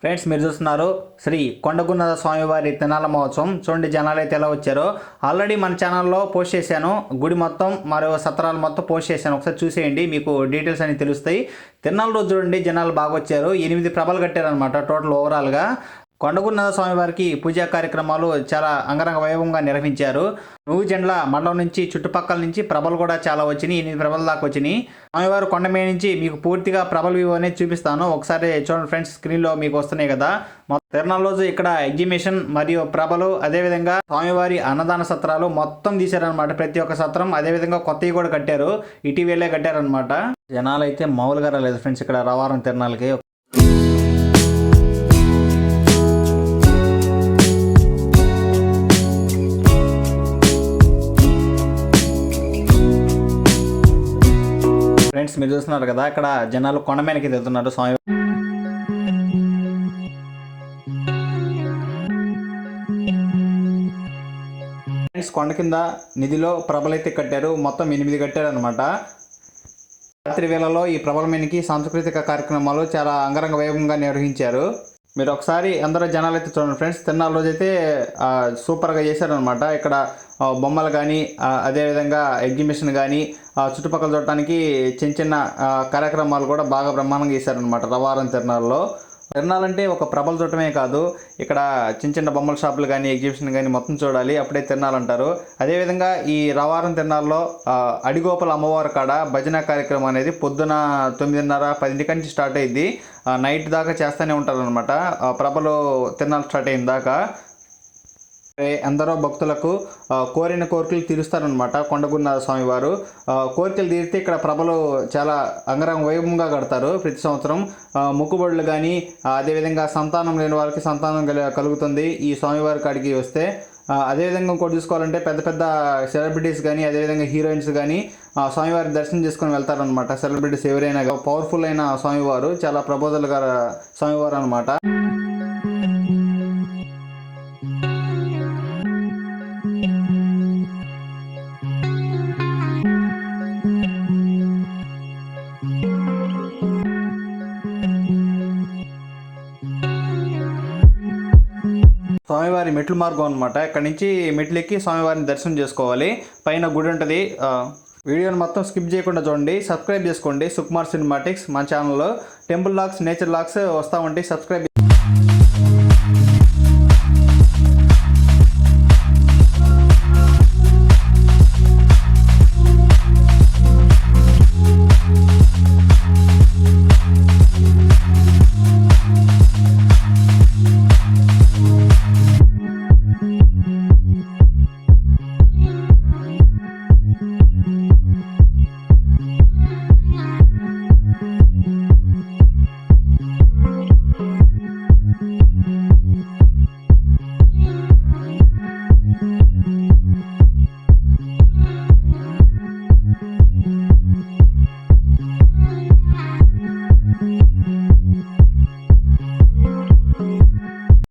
Friends, మీరు చూస్తున్నారు శ్రీ కొండగున్నద స్వామివారి తిరునాళ్ళ మహోత్సవం. చూడండి జనాలు అయితే ఎలా వచ్చారో. ఆల్రెడీ మన ఛానల్లో పోస్ట్ చేశాను, గుడి మొత్తం మరియు సత్రాలు మొత్తం పోస్ట్ చేశాను. ఒకసారి చూసేయండి, మీకు డీటెయిల్స్ అన్ని తెలుస్తాయి. తిరునాళ్ళ రోజు చూడండి జనాలు బాగా వచ్చారు. 8 ప్రభలు కట్టారనమాట టోటల్ ఓవరాల్గా. కొండగున్నద స్వామివారికి పూజా కార్యక్రమాలు చాలా అంగరంగ వైభవంగా నిర్వహించారు. జండ్ల మండలం నుంచి చుట్టుపక్కల నుంచి ప్రభలు కూడా చాలా వచ్చినాయి, 8 ప్రభల దాకా వచ్చినాయి. స్వామివారు కొండ మీద నుంచి మీకు పూర్తిగా ప్రభల వ్యూ అనేది చూపిస్తాను. ఒకసారి చూడండి ఫ్రెండ్స్, స్క్రీన్లో మీకు వస్తున్నాయి కదా. తిరునాళ్ళ రోజు ఇక్కడ ఎగ్జిబిషన్ మరియు ప్రభలు, అదేవిధంగా స్వామివారి అన్నదాన సత్రాలు మొత్తం తీశారనమాట. ప్రతి ఒక్క సత్రం, అదేవిధంగా కొత్తవి కూడా కట్టారు, ఇటీవలే కట్టారనమాట. జనాలు అయితే మామూలుగా రాలేదు ఫ్రెండ్స్ ఇక్కడ రవారం తిరునాళ్ళకి. ఫ్రెండ్స్, మీరు చూస్తున్నారు కదా, ఇక్కడ జనాలు కొండ మీదకి వెళ్తున్నారు. స్వామి ఫ్రెండ్స్, కొండ కింద నిధిలో ప్రభలైతే కట్టారు, మొత్తం 8 కట్టారు అనమాట. రాత్రి వేళలో ఈ ప్రభల మీదకి సాంస్కృతిక కార్యక్రమాలు చాలా అంగరంగ వైభవంగా నిర్వహించారు. మీరు ఒకసారి అందరూ జనాలు అయితే చూడండి ఫ్రెండ్స్. తిరునాళ్ళ రోజు అయితే సూపర్గా చేశారనమాట. ఇక్కడ బొమ్మలు కానీ, అదేవిధంగా ఎగ్జిబిషన్ కానీ, చుట్టుపక్కల చూడటానికి చిన్న చిన్న కార్యక్రమాలు కూడా బాగా బ్రహ్మాండంగా చేశారనమాట రవారం తిరునాళ్ళలో. తిరునాళ్ళంటే ఒక ప్రభలు చూడటమే కాదు, ఇక్కడ చిన్న చిన్న బొమ్మల షాపులు కానీ, ఎగ్జిబిషన్ కానీ మొత్తం చూడాలి, అప్పుడే తిరునాళ్ళు అంటారు. అదేవిధంగా ఈ రవారం తిరునాళ్ళలో అడిగోపల అమ్మవారి కాడ భజన కార్యక్రమం అనేది పొద్దున 9:30, 10 నుంచి స్టార్ట్ అయ్యింది. నైట్ దాకా చేస్తూనే ఉంటారు అనమాట, ప్రభలు తిరునాళ్ళు స్టార్ట్ అయిన దాకా. ఎందరో భక్తులకు కోరిన కోరికలు తీరుస్తారనమాట కొండగున్నద స్వామివారు. కోరికలు తీరితే ఇక్కడ ప్రభలు చాలా అంగరంగ వైభవంగా కడతారు ప్రతి సంవత్సరం. మొక్కుబడులు కానీ, అదేవిధంగా సంతానం లేని వాళ్ళకి సంతానం కలుగుతుంది ఈ స్వామివారి కాడికి వస్తే. అదేవిధంగా ఇంకోటి చూసుకోవాలంటే పెద్ద పెద్ద సెలబ్రిటీస్ కానీ, అదేవిధంగా హీరోయిన్స్ కానీ స్వామివారి దర్శనం చేసుకొని వెళ్తారనమాట. సెలబ్రిటీస్ ఎవరైనా పవర్ఫుల్ అయిన స్వామివారు, చాలా ప్రబోధలు గల స్వామివారు అనమాట. స్వామివారి మెట్లు మార్గం అనమాట. ఇక్కడ నుంచి మెట్లు ఎక్కి స్వామివారిని దర్శనం చేసుకోవాలి. పైన గుడి ఉంటుంది. వీడియోని మొత్తం స్కిప్ చేయకుండా చూడండి. సబ్స్క్రైబ్ చేసుకోండి సుకుమార్ సినిమాటిక్స్. మన ఛానల్లో టెంపుల్ లాగ్స్, నేచర్ లాగ్స్ వస్తూ ఉంటాయి. సబ్స్క్రైబ్